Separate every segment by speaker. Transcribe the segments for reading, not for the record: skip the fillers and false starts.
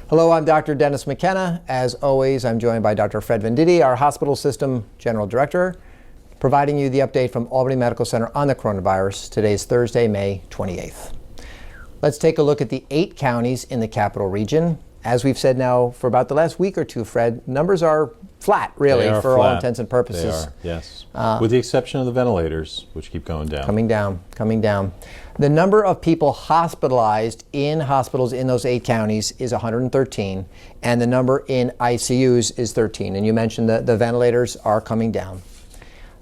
Speaker 1: Hello, I'm Dr. Dennis McKenna. As always, I'm joined by Dr. Fred Venditti, our hospital system general director, providing you the update from Albany Medical Center on the coronavirus. Today's Thursday, May 28th. Let's take a look at the 8 counties in the capital region. As we've said now for about the last week or two, Fred, numbers are flat, really, for all intents and purposes.
Speaker 2: They are, yes. With the exception of the ventilators, which keep going down.
Speaker 1: Coming down. The number of people hospitalized in hospitals in those 8 counties is 113, and the number in ICUs is 13. And you mentioned that the ventilators are coming down.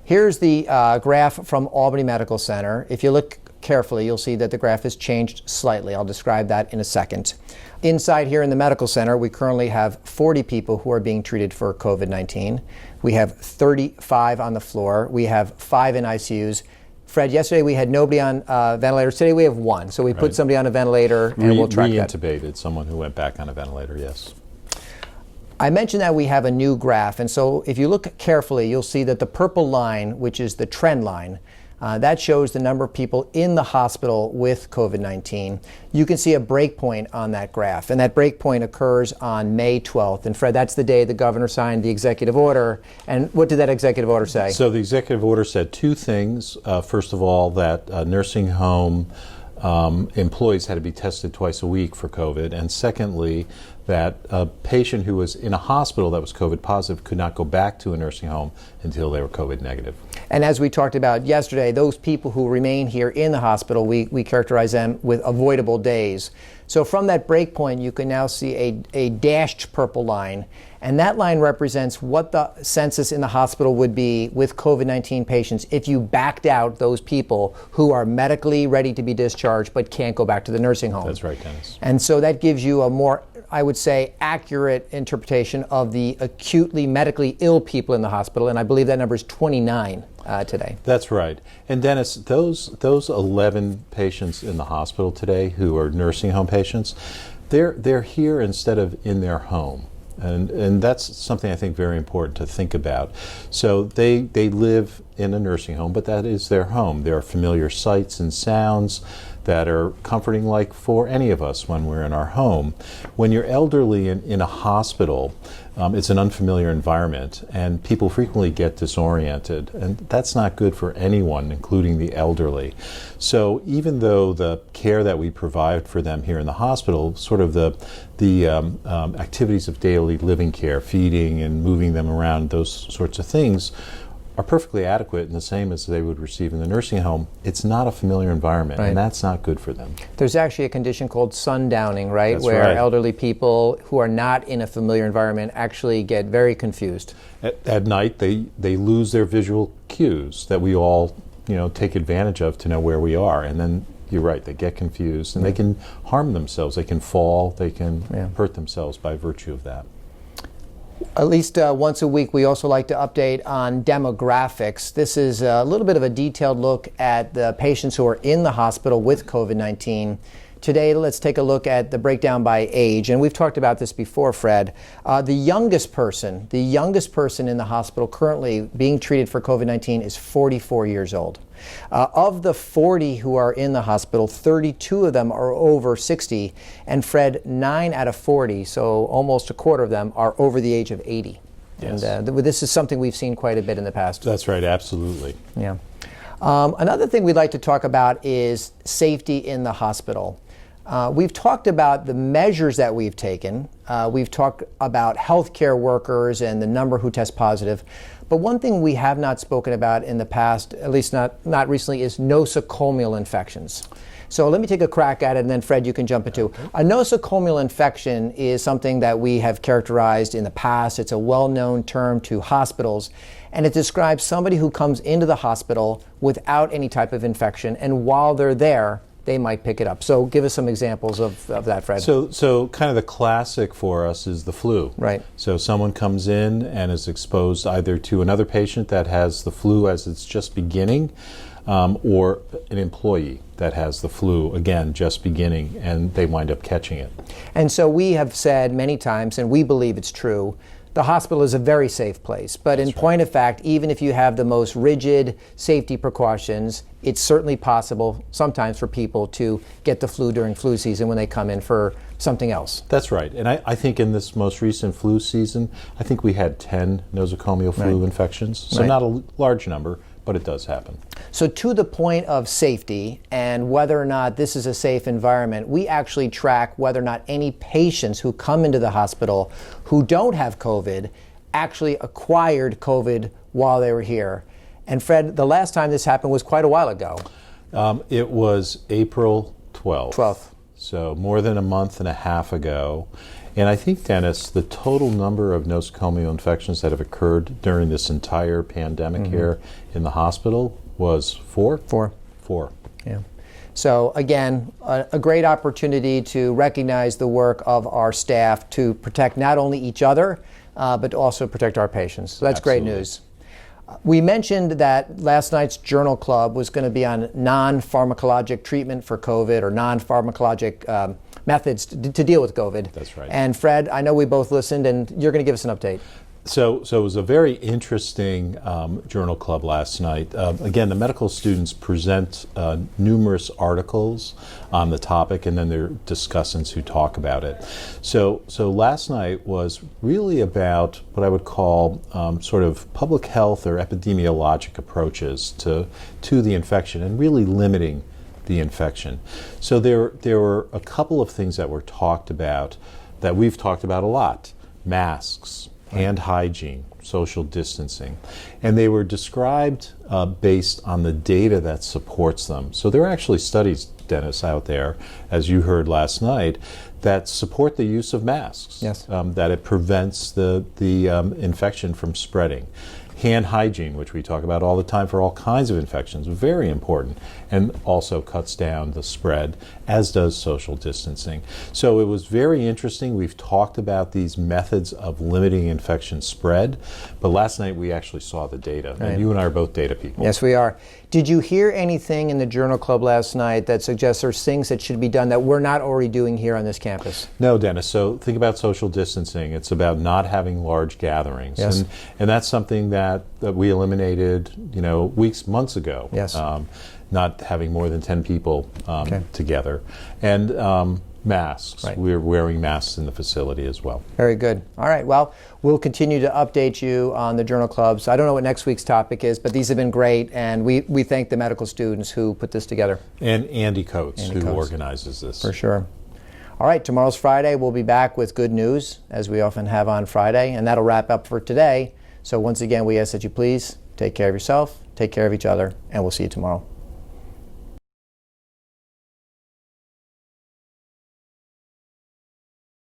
Speaker 1: Here's the graph from Albany Medical Center. If you look carefully, you'll see that the graph has changed slightly. I'll describe that in a second. Inside here in the medical center, we currently have 40 people who are being treated for COVID-19. We have 35 on the floor. We have 5 in ICUs. Fred, yesterday we had nobody on ventilators. Today we have 1. So we put somebody on a ventilator and we'll track that.
Speaker 2: Reintubated someone who went back on a ventilator, yes.
Speaker 1: I mentioned that we have a new graph, and so if you look carefully, you'll see that the purple line, which is the trend line, that shows the number of people in the hospital with COVID-19. You can see a breakpoint on that graph, and that breakpoint occurs on May 12th. And Fred, that's the day the governor signed the executive order. And what did that executive order say?
Speaker 2: So the executive order said 2 things. First of all, that nursing home employees had to be tested twice a week for COVID, and secondly, that a patient who was in a hospital that was COVID positive could not go back to a nursing home until they were COVID negative.
Speaker 1: And as we talked about yesterday, those people who remain here in the hospital, we characterize them with avoidable days. So from that break point, you can now see a dashed purple line, and that line represents what the census in the hospital would be with COVID-19 patients if you backed out those people who are medically ready to be discharged but can't go back to the nursing home.
Speaker 2: That's right, Dennis.
Speaker 1: And so that gives you a more, I would say, accurate interpretation of the acutely medically ill people in the hospital, and I believe that number is 29 today.
Speaker 2: That's right. And Dennis, those 11 patients in the hospital today who are nursing home patients, they're here instead of in their home. And that's something I think very important to think about. So they live in a nursing home, but that is their home. There are familiar sights and sounds that are comforting, like for any of us when we're in our home. When you're elderly in a hospital, it's an unfamiliar environment, and people frequently get disoriented, and that's not good for anyone, including the elderly. So even though the care that we provide for them here in the hospital, sort of the activities of daily living care, feeding and moving them around, those sorts of things, are perfectly adequate and the same as they would receive in the nursing home, it's not a familiar environment, and that's not good for them.
Speaker 1: There's actually a condition called sundowning, right?
Speaker 2: That's
Speaker 1: where
Speaker 2: right.
Speaker 1: Elderly people who are not in a familiar environment actually get very confused.
Speaker 2: At night, they lose their visual cues that we all, take advantage of to know where we are, and then you're right, they get confused, and they can harm themselves. They can fall, they can hurt themselves by virtue of that.
Speaker 1: At least once a week, we also like to update on demographics. This is a little bit of a detailed look at the patients who are in the hospital with COVID-19. Today, let's take a look at the breakdown by age. And we've talked about this before, Fred. The youngest person in the hospital currently being treated for COVID-19 is 44 years old. Of the 40 who are in the hospital, 32 of them are over 60. And Fred, 9 out of 40, so almost a quarter of them, are over the age of 80.
Speaker 2: Yes.
Speaker 1: And this is something we've seen quite a bit in the past.
Speaker 2: That's right, absolutely.
Speaker 1: Yeah. Another thing we'd like to talk about is safety in the hospital. We've talked about the measures that we've taken. We've talked about healthcare workers and the number who test positive. But one thing we have not spoken about in the past, at least not recently, is nosocomial infections. So let me take a crack at it, and then Fred, you can jump into. Okay. A nosocomial infection is something that we have characterized in the past. It's a well-known term to hospitals, and it describes somebody who comes into the hospital without any type of infection, and while they're there, they might pick it up. So give us some examples of that, Fred.
Speaker 2: So kind of the classic for us is the flu.
Speaker 1: Right.
Speaker 2: So someone comes in and is exposed either to another patient that has the flu as it's just beginning, or an employee that has the flu, again, just beginning, and they wind up catching it.
Speaker 1: And so we have said many times, and we believe it's true, the hospital is a very safe place. But in point of fact, even if you have the most rigid safety precautions, it's certainly possible sometimes for people to get the flu during flu season when they come in for something else.
Speaker 2: That's right. And I think in this most recent flu season, I think we had 10 nosocomial flu infections. So not a large number, but it does happen.
Speaker 1: So to the point of safety and whether or not this is a safe environment, we actually track whether or not any patients who come into the hospital who don't have COVID actually acquired COVID while they were here. And Fred, the last time this happened was quite a while ago.
Speaker 2: It was April 12th.
Speaker 1: 12th.
Speaker 2: So more than a month and a half ago. And I think, Dennis, the total number of nosocomial infections that have occurred during this entire pandemic here in the hospital was 4?
Speaker 1: 4.
Speaker 2: 4.
Speaker 1: Yeah. So again, a great opportunity to recognize the work of our staff to protect not only each other, but also protect our patients. So that's
Speaker 2: Absolutely.
Speaker 1: great news. We mentioned that last night's Journal Club was going to be on non-pharmacologic treatment for COVID or non-pharmacologic methods to deal with COVID.
Speaker 2: That's right.
Speaker 1: And Fred, I know we both listened, and you're going to give us an update.
Speaker 2: So it was a very interesting Journal Club last night. Again, the medical students present numerous articles on the topic, and then there are discussants who talk about it. So last night was really about what I would call sort of public health or epidemiologic approaches to the infection and really limiting the infection. So there were a couple of things that were talked about that we've talked about a lot: masks, hand hygiene, social distancing. And they were described based on the data that supports them. So there are actually studies, Dennis, out there, as you heard last night, that support the use of masks.
Speaker 1: Yes.
Speaker 2: That it prevents the infection from spreading. Hand hygiene, which we talk about all the time for all kinds of infections, very important, and also cuts down the spread, as does social distancing. So it was very interesting. We've talked about these methods of limiting infection spread, but last night we actually saw the data.
Speaker 1: Right.
Speaker 2: And you and I are both data people.
Speaker 1: Yes, we are. Did you hear anything in the Journal Club last night that suggests there's things that should be done that we're not already doing here on this campus?
Speaker 2: No, Dennis. So think about social distancing. It's about not having large gatherings.
Speaker 1: Yes.
Speaker 2: And that's something that we eliminated, months ago.
Speaker 1: Yes.
Speaker 2: Not having more than 10 people together. And masks.
Speaker 1: Right.
Speaker 2: We're wearing masks in the facility as well.
Speaker 1: Very good. All right. Well, we'll continue to update you on the Journal Clubs. I don't know what next week's topic is, but these have been great, and we thank the medical students who put this together.
Speaker 2: And Andy Coates, who organizes this.
Speaker 1: For sure. All right. Tomorrow's Friday. We'll be back with good news, as we often have on Friday, and that'll wrap up for today. So once again, we ask that you please take care of yourself, take care of each other, and we'll see you tomorrow.